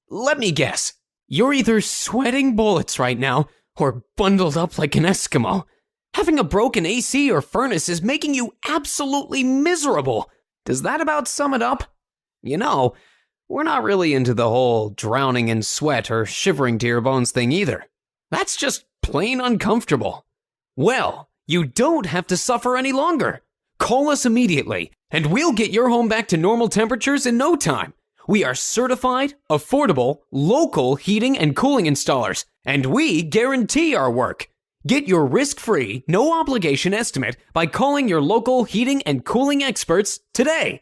Let me guess. You're either sweating bullets right now or bundled up like an Eskimo. Having a broken AC or furnace is making you absolutely miserable. Does that about sum it up? You know, we're not really into the whole drowning in sweat or shivering to your bones thing either. That's just plain uncomfortable. Well, you don't have to suffer any longer. Call us immediately, and we'll get your home back to normal temperatures in no time. We are certified, affordable, local heating and cooling installers, and we guarantee our work. Get your risk-free, no-obligation estimate by calling your local heating and cooling experts today.